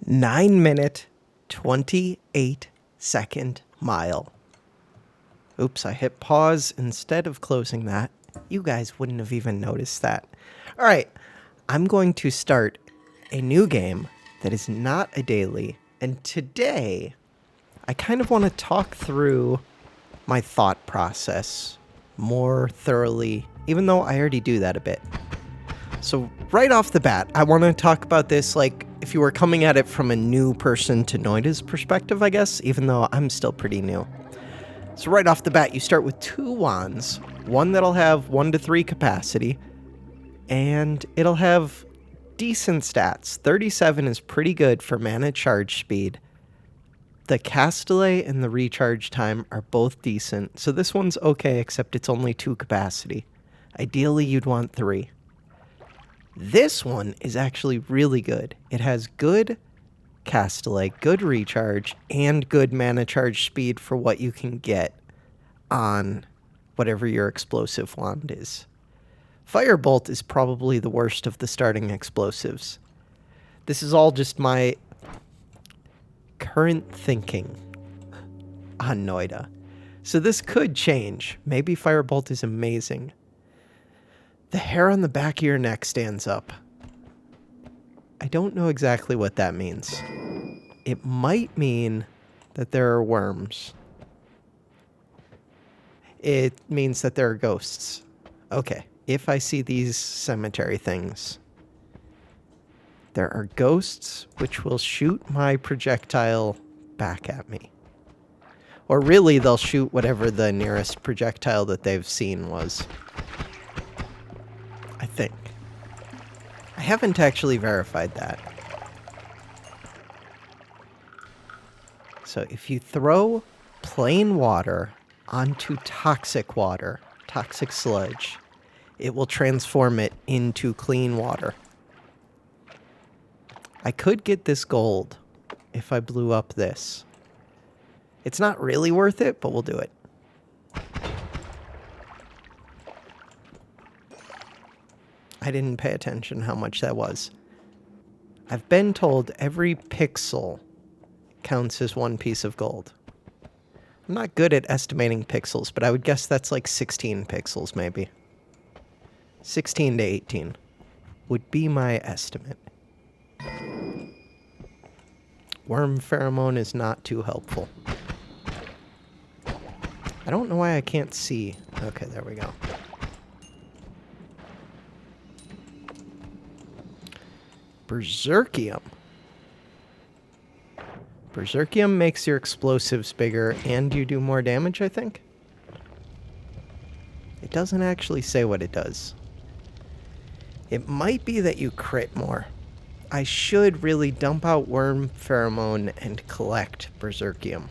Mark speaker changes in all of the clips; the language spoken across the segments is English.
Speaker 1: 9-minute, 28-second mile. Oops, I hit pause instead of closing that. You guys wouldn't have even noticed that. All right, I'm going to start a new game that is not a daily. And today, I kind of want to talk through my thought process more thoroughly, even though I already do that a bit. So right off the bat, I want to talk about this like if you were coming at it from a new person to Noita's perspective, I guess, even though I'm still pretty new. So right off the bat, you start with 2 wands, one that'll have 1 to 3 capacity, and it'll have decent stats. 37 is pretty good for mana charge speed. The cast delay and the recharge time are both decent, so this one's okay, except it's only 2 capacity. Ideally, you'd want 3. This one is actually really good. It has good cast delay, good recharge, and good mana charge speed for what you can get on whatever your explosive wand is. Firebolt is probably the worst of the starting explosives. This is all just my current thinking on Noita. So this could change. Maybe Firebolt is amazing. The hair on the back of your neck stands up. I don't know exactly what that means. It might mean that there are worms. It means that there are ghosts. Okay, if I see these cemetery things, there are ghosts which will shoot my projectile back at me. Or really, they'll shoot whatever the nearest projectile that they've seen was. I think. I haven't actually verified that. So if you throw plain water onto toxic water, toxic sludge, it will transform it into clean water. I could get this gold if I blew up this. It's not really worth it, but we'll do it. I didn't pay attention how much that was. I've been told every pixel counts as 1 piece of gold. I'm not good at estimating pixels, but I would guess that's like 16 pixels maybe. 16 to 18 would be my estimate. Worm pheromone is not too helpful. I don't know why I can't see. Okay, there we go. Berserkium. Berserkium makes your explosives bigger and you do more damage, I think. It doesn't actually say what it does. It might be that you crit more. I should really dump out worm pheromone and collect Berserkium.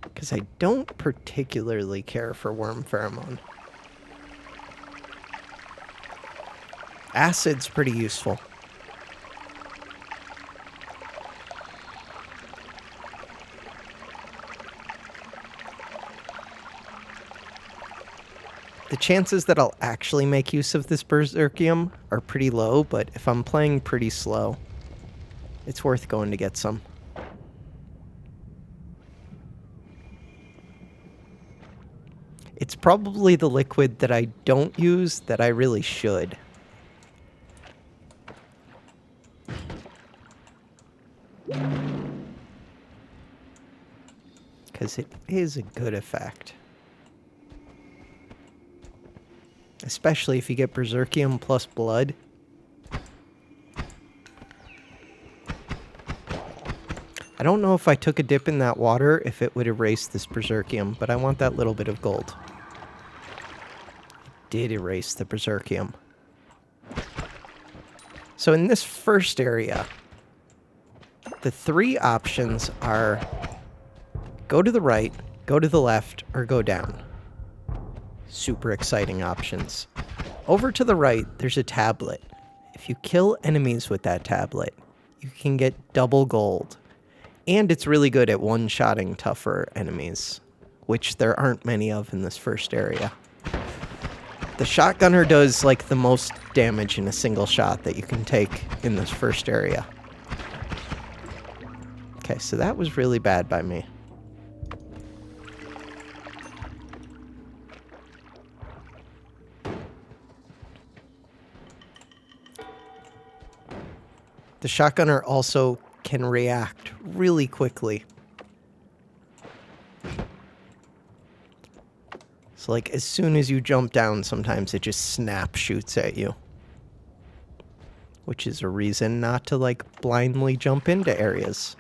Speaker 1: Because I don't particularly care for worm pheromone. Acid's pretty useful. The chances that I'll actually make use of this Berserkium are pretty low, but if I'm playing pretty slow, it's worth going to get some. It's probably the liquid that I don't use that I really should. Because it is a good effect. Especially if you get Berserkium plus blood. I don't know if I took a dip in that water if it would erase this Berserkium, but I want that little bit of gold. It did erase the Berserkium. So in this first area, the 3 options are go to the right, go to the left, or go down. Super exciting options. Over to the right, there's a tablet. If you kill enemies with that tablet, you can get double gold. And it's really good at one-shotting tougher enemies, which there aren't many of in this first area. The shotgunner does, like, the most damage in a single shot that you can take in this first area. Okay, so that was really bad by me. The shotgunner also can react really quickly. So, like, as soon as you jump down, sometimes it just snap shoots at you. Which is a reason not to, like, blindly jump into areas.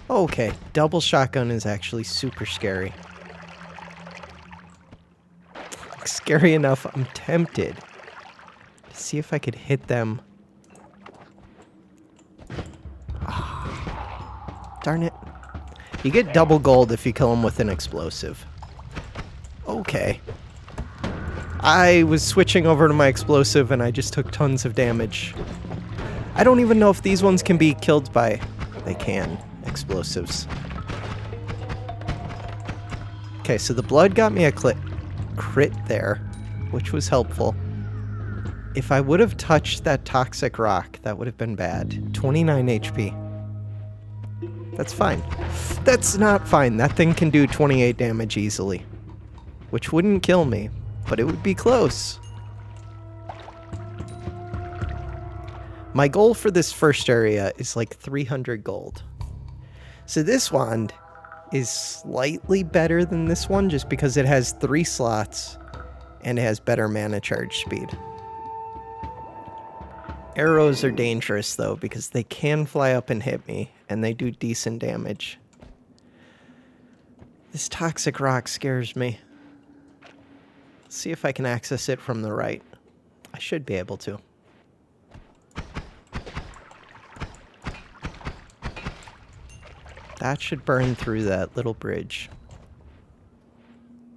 Speaker 1: Okay, double shotgun is actually super scary. Scary enough, I'm tempted to see if I could hit them. Oh, darn it. You get double gold if you kill them with an explosive. Okay. I was switching over to my explosive and I just took tons of damage. I don't even know if these ones can be killed by... They can. Explosives. Okay, so the blood got me a crit there, which was helpful. If I would have touched that toxic rock, that would have been bad. 29 HP. That's fine. That's not fine. That thing can do 28 damage easily. Which wouldn't kill me, but it would be close. My goal for this first area is like 300 gold. So this wand is slightly better than this one just because it has 3 slots and it has better mana charge speed. Arrows are dangerous though because they can fly up and hit me and they do decent damage. This toxic rock scares me. Let's see if I can access it from the right. I should be able to. That should burn through that little bridge.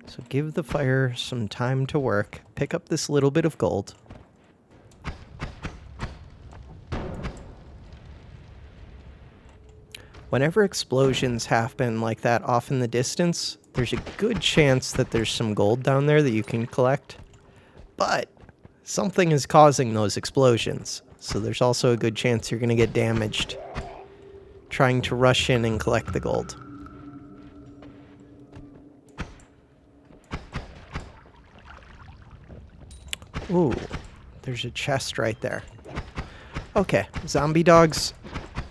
Speaker 1: So give the fire some time to work. Pick up this little bit of gold. Whenever explosions happen like that off in the distance, there's a good chance that there's some gold down there that you can collect. But something is causing those explosions. So there's also a good chance you're going to get damaged trying to rush in and collect the gold. Ooh, there's a chest right there. Okay, zombie dogs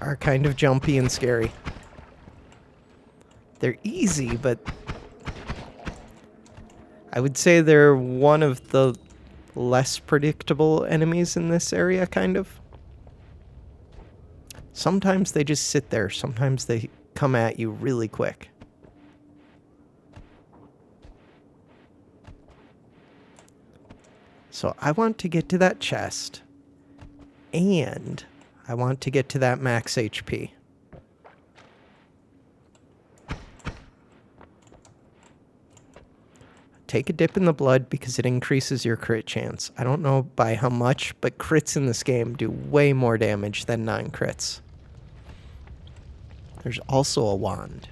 Speaker 1: are kind of jumpy and scary. They're easy, but I would say they're one of the less predictable enemies in this area, kind of. Sometimes they just sit there. Sometimes they come at you really quick. So I want to get to that chest. And I want to get to that max HP. Take a dip in the blood because it increases your crit chance. I don't know by how much, but crits in this game do way more damage than non-crits. There's also a wand.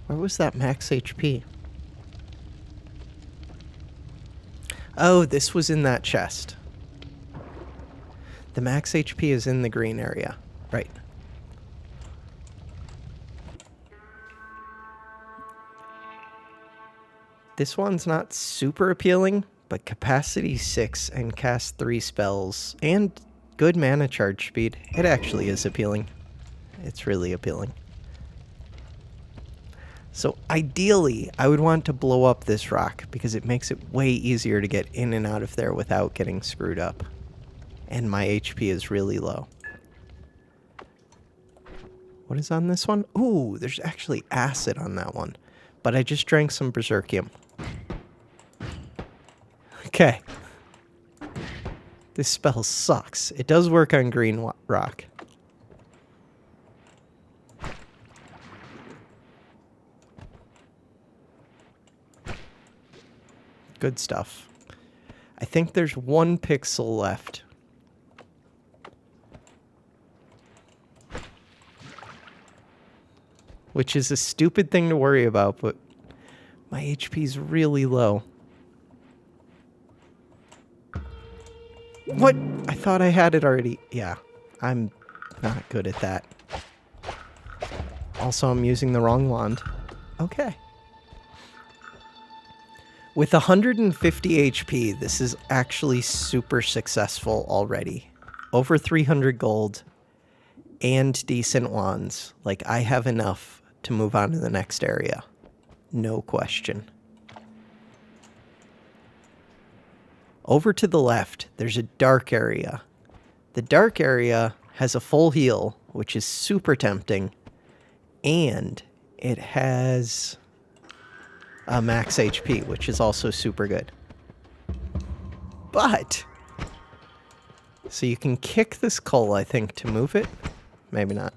Speaker 1: Where was that max HP? Oh, this was in that chest. The max HP is in the green area. Right. This one's not super appealing, but capacity 6 and cast 3 spells and good mana charge speed. It actually is appealing. It's really appealing. So ideally, I would want to blow up this rock because it makes it way easier to get in and out of there without getting screwed up. And my HP is really low. What is on this one? Ooh, there's actually acid on that one. But I just drank some Berserkium. Okay. This spell sucks. It does work on green rock. Good stuff. I think there's 1 pixel left. Which is a stupid thing to worry about, but my HP's really low. What? I thought I had it already. Yeah, I'm not good at that. Also, I'm using the wrong wand. Okay. With 150 HP, this is actually super successful already. Over 300 gold and decent wands. Like, I have enough to move on to the next area. No question. Over to the left, there's a dark area. The dark area has a full heal, which is super tempting. And it has a max HP, which is also super good. But, so you can kick this coal, I think, to move it. Maybe not.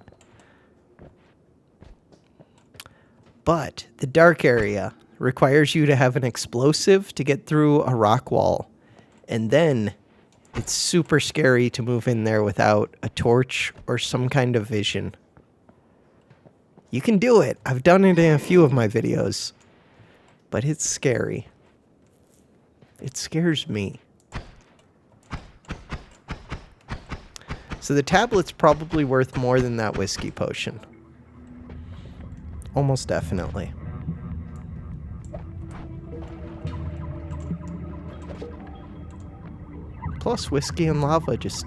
Speaker 1: But the dark area requires you to have an explosive to get through a rock wall. And then it's super scary to move in there without a torch or some kind of vision. You can do it. I've done it in a few of my videos. But it's scary. It scares me. So the tablet's probably worth more than that whiskey potion. Almost definitely. Plus, whiskey and lava just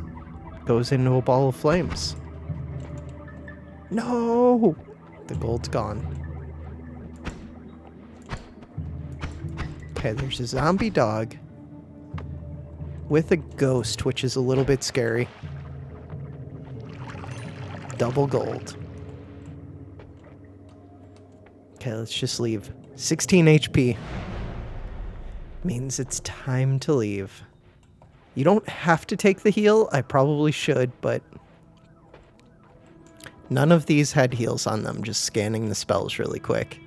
Speaker 1: goes into a ball of flames. No! The gold's gone. Okay, there's a zombie dog with a ghost, which is a little bit scary. Double gold. Okay, let's just leave. 16 HP. Means it's time to leave. You don't have to take the heal. I probably should, but none of these had heals on them. Just scanning the spells really quick.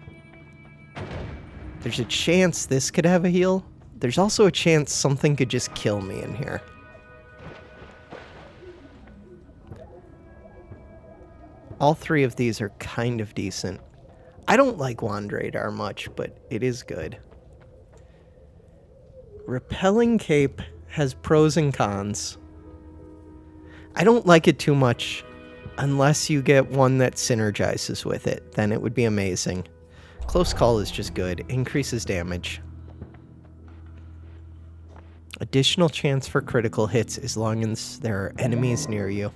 Speaker 1: There's a chance this could have a heal. There's also a chance something could just kill me in here. All 3 of these are kind of decent. I don't like Wand Radar much, but it is good. Repelling Cape has pros and cons. I don't like it too much unless you get one that synergizes with it. Then it would be amazing. Close Call is just good. Increases damage. Additional chance for critical hits as long as there are enemies near you.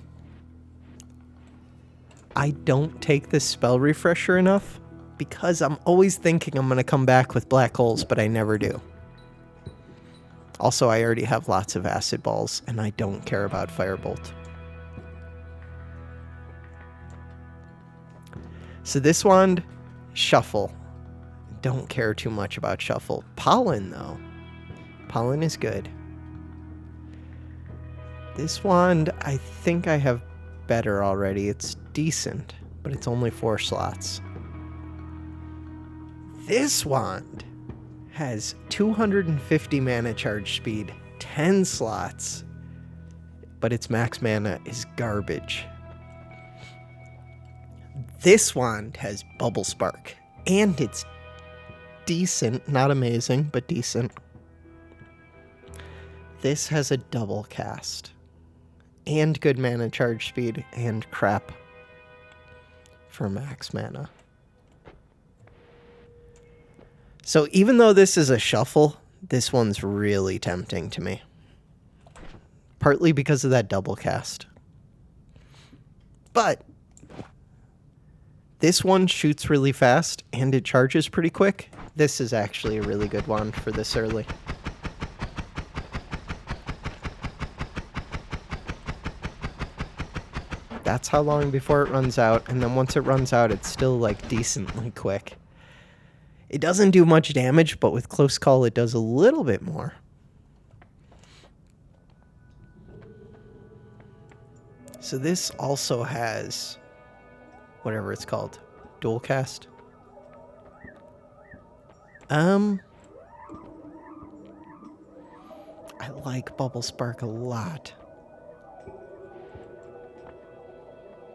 Speaker 1: I don't take this spell refresher enough because I'm always thinking I'm going to come back with black holes, but I never do. Also, I already have lots of acid balls, and I don't care about Firebolt. So this wand, Shuffle. Don't care too much about Shuffle. Pollen, though. Pollen is good. This wand, I think I have better already. It's decent, but it's only 4 slots. This wand has 250 mana charge speed, 10 slots, but its max mana is garbage. This wand has Bubble Spark, and it's decent, not amazing, but decent. This has a double cast, and good mana charge speed, and crap for max mana. So even though this is a shuffle, this one's really tempting to me. Partly because of that double cast. But this one shoots really fast and it charges pretty quick. This is actually a really good one for this early. That's how long before it runs out, and then once it runs out, it's still like decently quick. It doesn't do much damage, but with Close Call, it does a little bit more. So this also has whatever it's called, dual cast. I I like Bubble Spark a lot.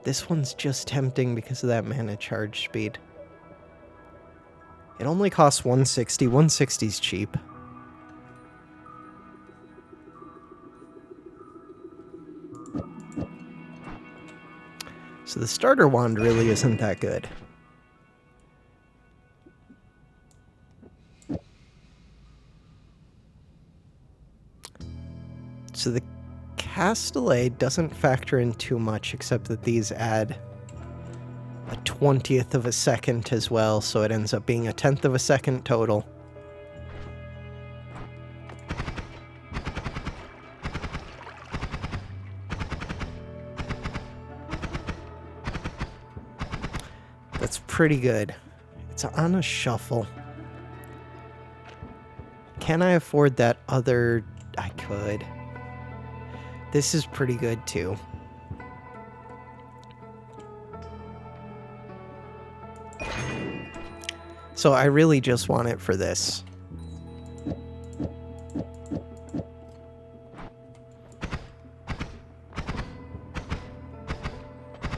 Speaker 1: This one's just tempting because of that mana charge speed. It only costs 160. 160's cheap. So the starter wand really isn't that good. So the Castellet doesn't factor in too much, except that these add a 20th of a second as well, so it ends up being a 10th of a second total. That's pretty good. It's on a shuffle. Can I afford that other... I could. This is pretty good too. So I really just want it for this.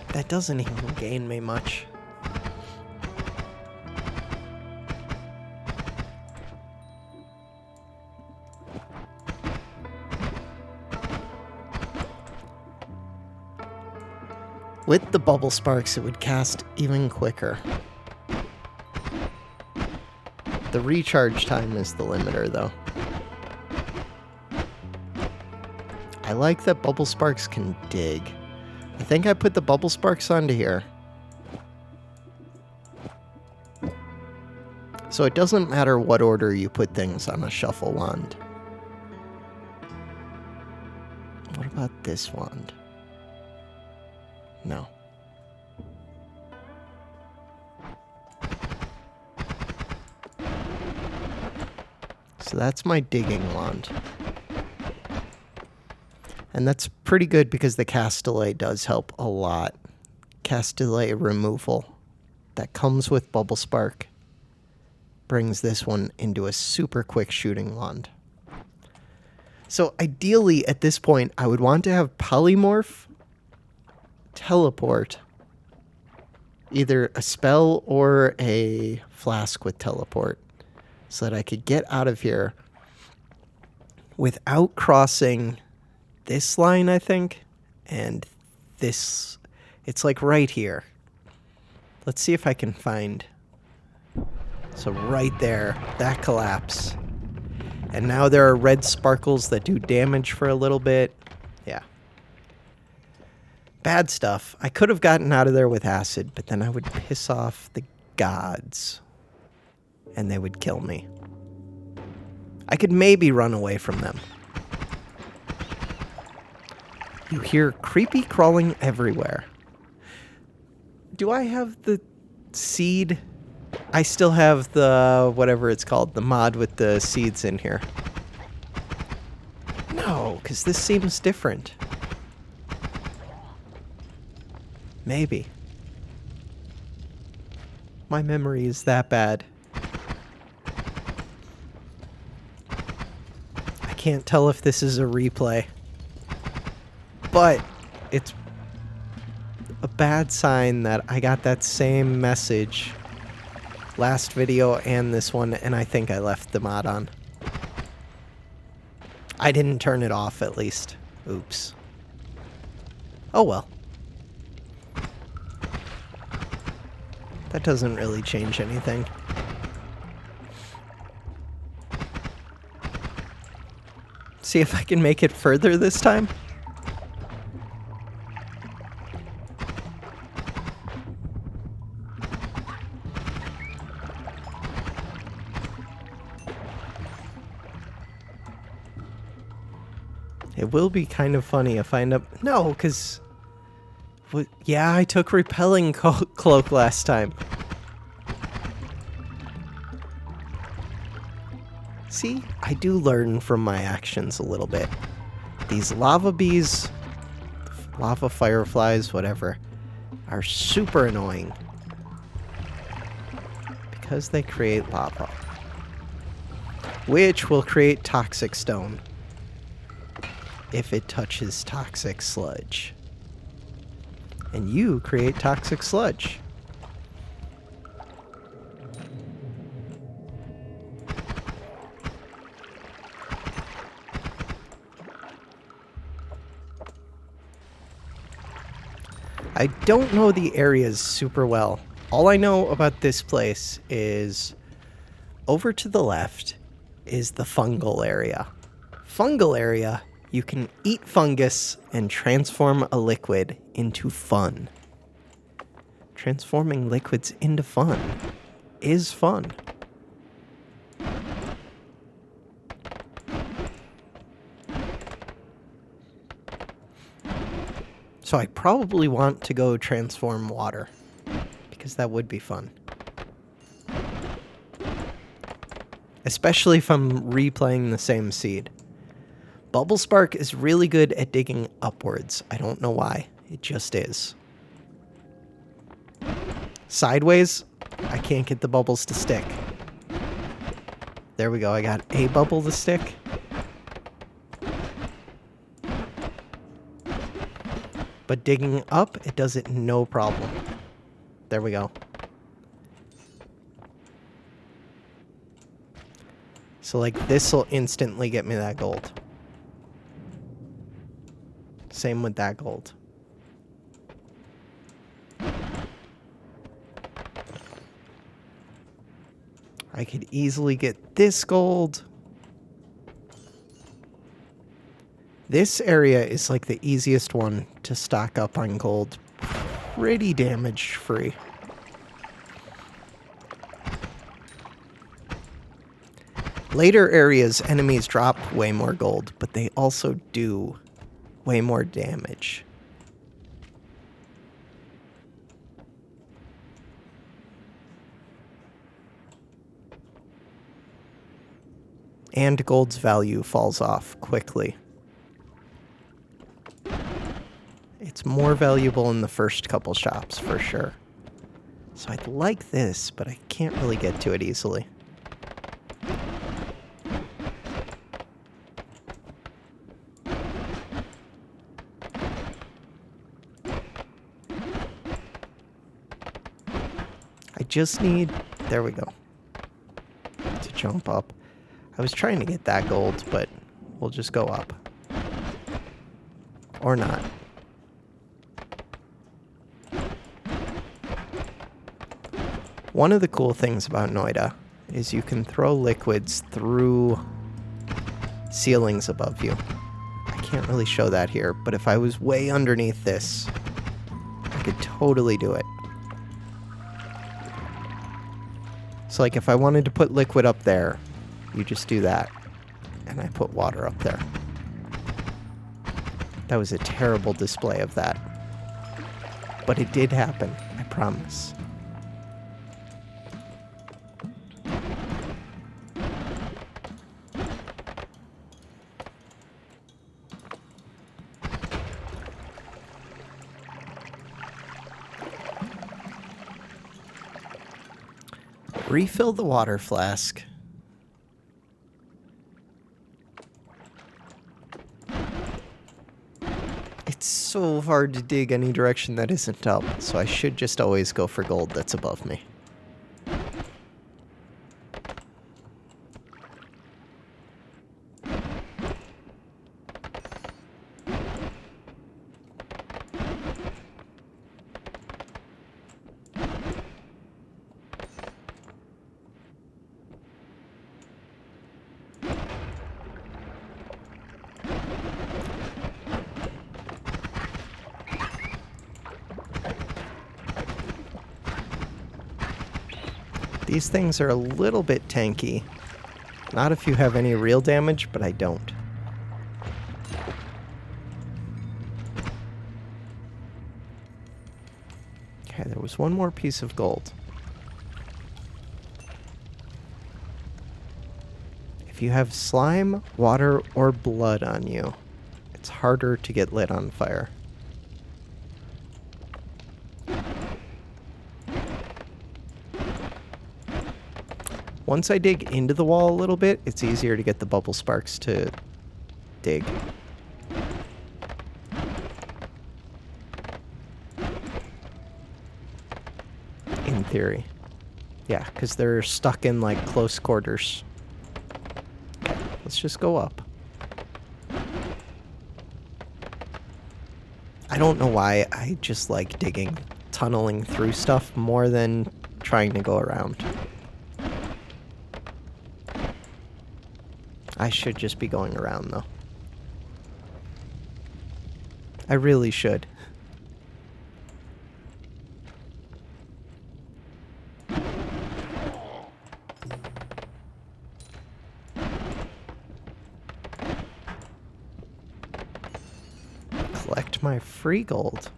Speaker 1: That doesn't even gain me much. With the Bubble Sparks, it would cast even quicker. The recharge time is the limiter, though. I like that Bubble Sparks can dig. I think I put the Bubble Sparks onto here. So it doesn't matter what order you put things on a shuffle wand. What about this wand? No. So that's my digging wand. And that's pretty good because the Castellet does help a lot. Castellet removal that comes with Bubble Spark brings this one into a super quick shooting wand. So ideally at this point I would want to have Polymorph, Teleport, either a spell or a flask with Teleport, so that I could get out of here without crossing this line, I think, and this. It's like right here. Let's see if I can find. So right there, that collapse. And now there are red sparkles that do damage for a little bit. Yeah. Bad stuff. I could have gotten out of there with acid, but then I would piss off the gods. And they would kill me. I could maybe run away from them. You hear creepy crawling everywhere. Do I have the seed? I still have the, whatever it's called, the mod with the seeds in here. No, because this seems different. Maybe. My memory is that bad. I can't tell if this is a replay. But it's a bad sign that I got that same message last video and this one, and I think I left the mod on. I didn't turn it off, at least. Oops. Oh well. That doesn't really change anything. See if I can make it further this time. It will be kind of funny if I end up... No, because... Yeah, I took Repelling Cloak last time. See? I do learn from my actions a little bit. These lava bees, lava fireflies, whatever, are super annoying. Because they create lava. Which will create toxic stone. if it touches toxic sludge. And you create toxic sludge. I don't know the areas super well. All I know about this place is over to the left is the fungal area. Fungal area, you can eat fungus and transform a liquid into fun. Transforming liquids into fun is fun. So I probably want to go transform water, because that would be fun. Especially if I'm replaying the same seed. Bubble Spark is really good at digging upwards. I don't know why. It just is. Sideways, I can't get the bubbles to stick. There we go. I got a bubble to stick. But digging up, it does it no problem. There we go. So like this will instantly get me that gold. Same with that gold. I could easily get this gold. This area is like the easiest one to stock up on gold. Pretty damage free. Later areas, enemies drop way more gold, but they also do way more damage. And gold's value falls off quickly. It's more valuable in the first couple shops, for sure. So I'd like this, but I can't really get to it easily. I just need... There we go. To jump up. I was trying to get that gold, but we'll just go up. Or not. One of the cool things about Noita is you can throw liquids through ceilings above you. I can't really show that here, but if I was way underneath this, I could totally do it. So like if I wanted to put liquid up there, you just do that, and I put water up there. That was a terrible display of that. But it did happen, I promise. Refill the water flask. It's so hard to dig any direction that isn't up, so I should just always go for gold that's above me. These things are a little bit tanky. Not if you have any real damage, but I don't. Okay, there was one more piece of gold. If you have slime, water, or blood on you, it's harder to get lit on fire. Once I dig into the wall a little bit, it's easier to get the bubble sparks to dig. in theory. Yeah, because they're stuck in, like, close quarters. Okay, let's just go up. I don't know why I just like digging, tunneling through stuff more than trying to go around. I should just be going around, though. I really should. Collect my free gold.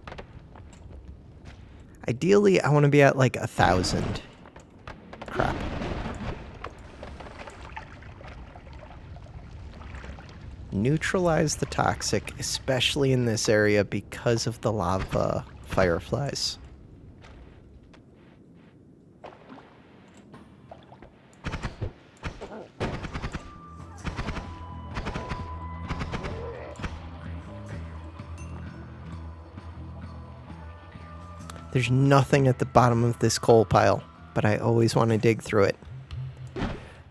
Speaker 1: Ideally, I want to be at like 1,000. Crap. Neutralize the toxic, especially in this area because of the lava fireflies. There's nothing at the bottom of this coal pile, but I always want to dig through it.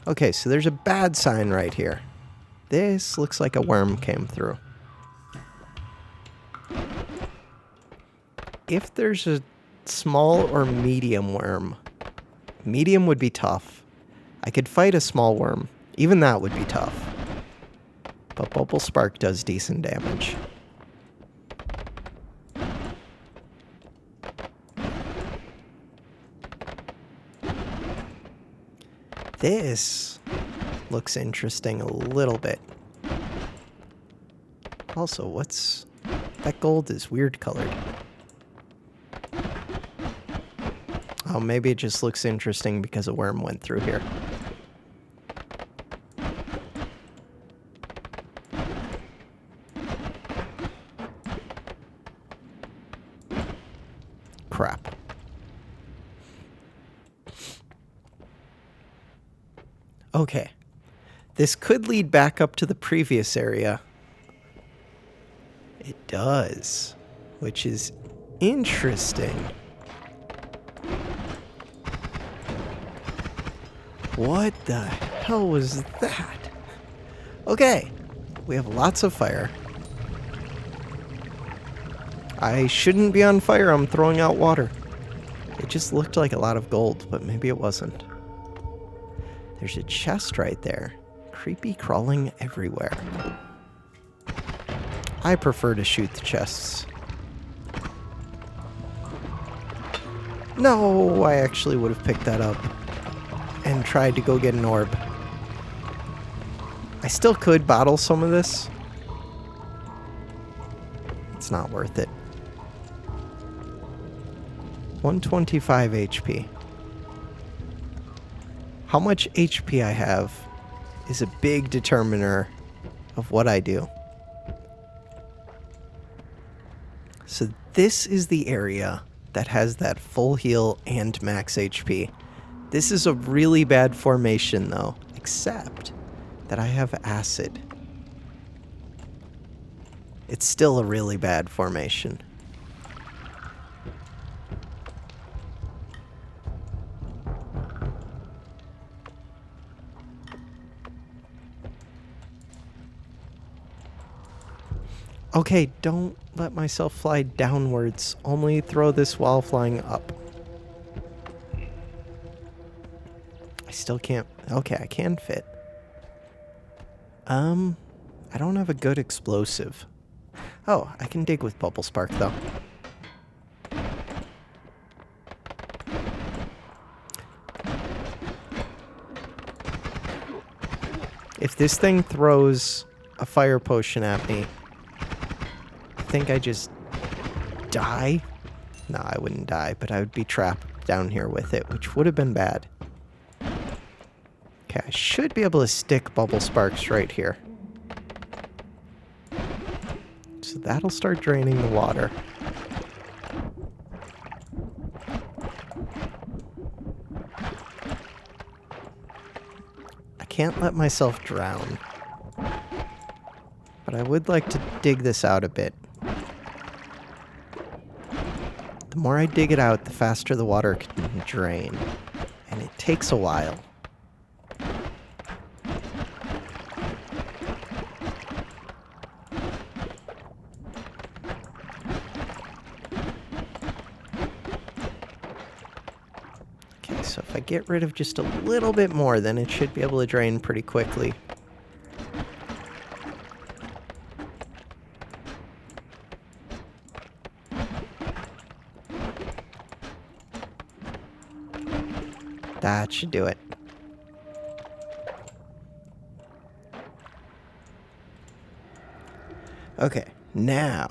Speaker 1: Okay, so there's a bad sign right here. This looks like a worm came through. If there's a small or medium worm, medium would be tough. I could fight a small worm. Even that would be tough. But Bubble Spark does decent damage. This looks interesting a little bit. Also, what's... that gold is weird colored. Oh, maybe it just looks interesting because a worm went through here. Crap. Okay. This could lead back up to the previous area. It does, which is interesting. What the hell was that? Okay, we have lots of fire. I shouldn't be on fire, I'm throwing out water. It just looked like a lot of gold, but maybe it wasn't. There's a chest right there. Creepy crawling everywhere. I prefer to shoot the chests. No, I actually would have picked that up and tried to go get an orb. I still could bottle some of this. It's not worth it. 125 HP. How much HP I have is a big determiner of what I do. So this is the area that has that full heal and max HP. This is a really bad formation though, except that I have acid. It's still a really bad formation. Okay, don't let myself fly downwards. Only throw this while flying up. I still can't... Okay, I can fit. I don't have a good explosive. Oh, I can dig with Bubble Spark, though. If this thing throws a fire potion at me... I think I just die? No, I wouldn't die, but I would be trapped down here with it, which would have been bad. Okay, I should be able to stick Bubble Sparks right here. So that'll start draining the water. I can't let myself drown. But I would like to dig this out a bit. The more I dig it out, the faster the water can and drain. And it takes a while. Okay, so if I get rid of just a little bit more, then it should be able to drain pretty quickly. That should do it. Okay, now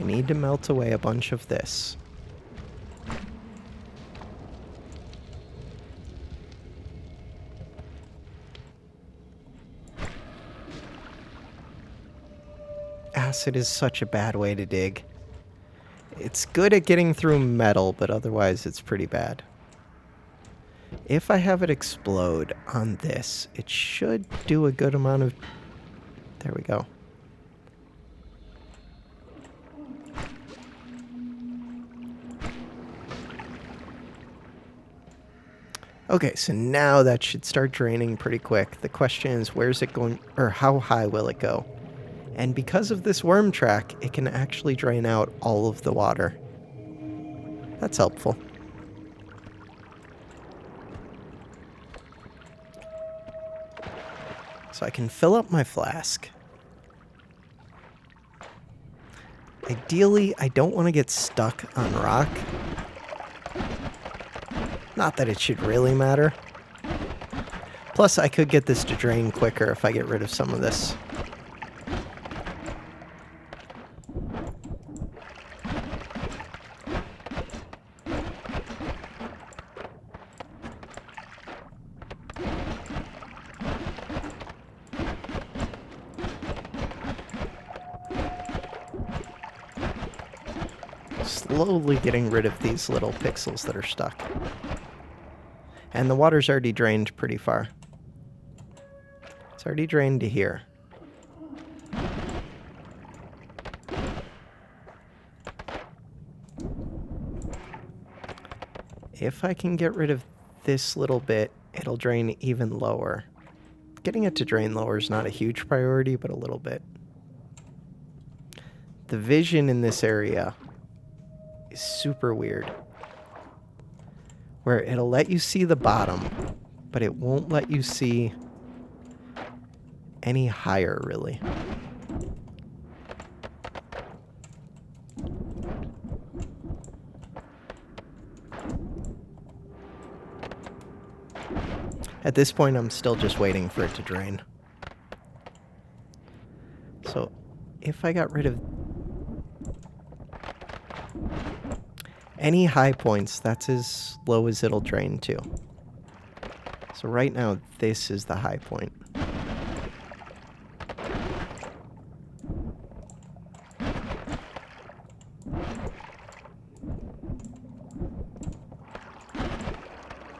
Speaker 1: I need to melt away a bunch of this. Acid is such a bad way to dig. It's good at getting through metal, but otherwise it's pretty bad. If I have it explode on this, it should do a good amount of... There we go. Okay, so now that should start draining pretty quick. The question is, where's it going, or how high will it go? And because of this worm track, it can actually drain out all of the water. That's helpful. So I can fill up my flask. Ideally, I don't want to get stuck on rock. Not that it should really matter. Plus, I could get this to drain quicker if I get rid of some of this. Slowly getting rid of these little pixels that are stuck. And the water's already drained pretty far. It's already drained to here. If I can get rid of this little bit, it'll drain even lower. Getting it to drain lower is not a huge priority, but a little bit. The vision in this area is super weird. Where it'll let you see the bottom, but it won't let you see any higher, really. At this point, I'm still just waiting for it to drain. So, if I got rid of any high points, that's as low as it'll drain to. So right now, this is the high point.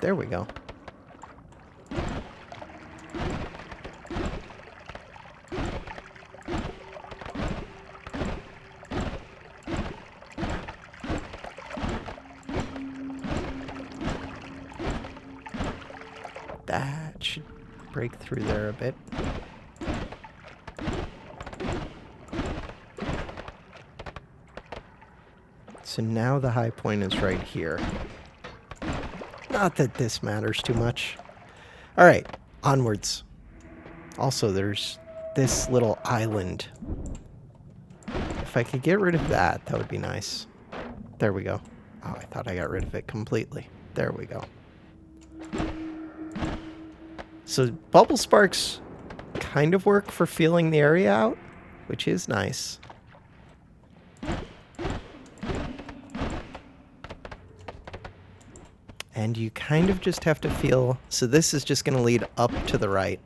Speaker 1: There we go. That should break through there a bit. So now the high point is right here. Not that this matters too much. All right, onwards. Also, there's this little island. If I could get rid of that, that would be nice. There we go. Oh, I thought I got rid of it completely. There we go. So bubble sparks kind of work for feeling the area out, which is nice. And you kind of just have to feel... So this is just going to lead up to the right,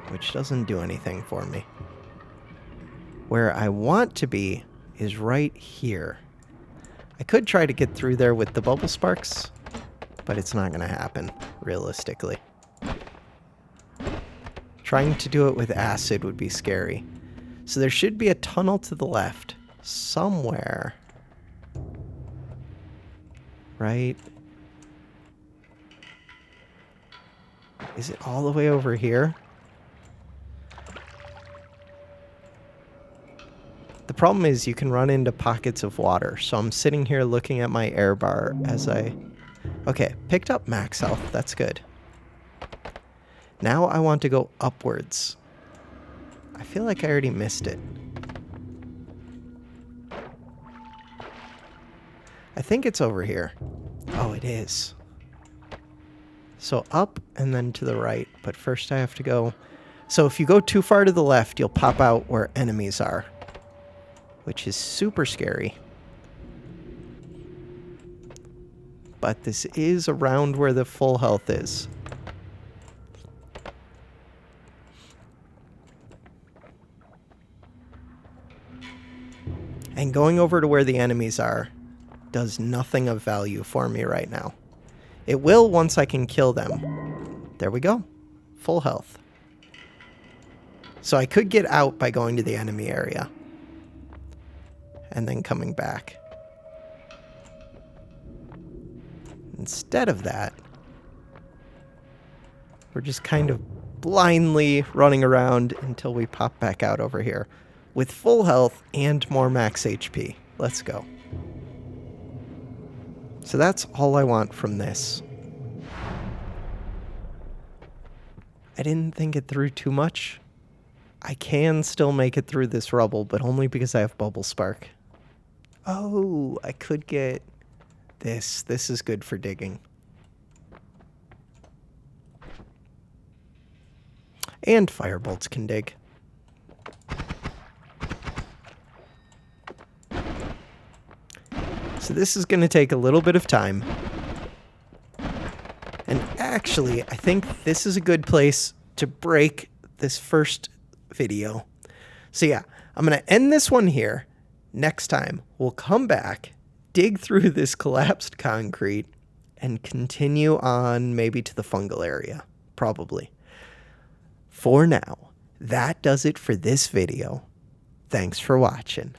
Speaker 1: which doesn't do anything for me. Where I want to be is right here. I could try to get through there with the bubble sparks, but it's not going to happen, realistically. Trying to do it with acid would be scary. So there should be a tunnel to the left. Somewhere. Right? Is it all the way over here? The problem is you can run into pockets of water. So I'm sitting here looking at my air bar as I... Okay, picked up max health. That's good. Now I want to go upwards. I feel like I already missed it. I think it's over here. Oh, it is. So up and then to the right. But first I have to go... So if you go too far to the left, you'll pop out where enemies are, which is super scary. But this is around where the full health is. And going over to where the enemies are does nothing of value for me right now. It will once I can kill them. There we go. Full health. So I could get out by going to the enemy area. And then coming back. Instead of that, we're just kind of blindly running around until we pop back out over here with full health and more max HP. Let's go. So that's all I want from this. I didn't think it through too much. I can still make it through this rubble, but only because I have Bubble Spark. Oh, I could get this. This is good for digging. And Firebolts can dig. So this is going to take a little bit of time. And actually, I think this is a good place to break this first video. So yeah, I'm going to end this one here. Next time, we'll come back, dig through this collapsed concrete, and continue on maybe to the fungal area. Probably. For now, that does it for this video. Thanks for watching.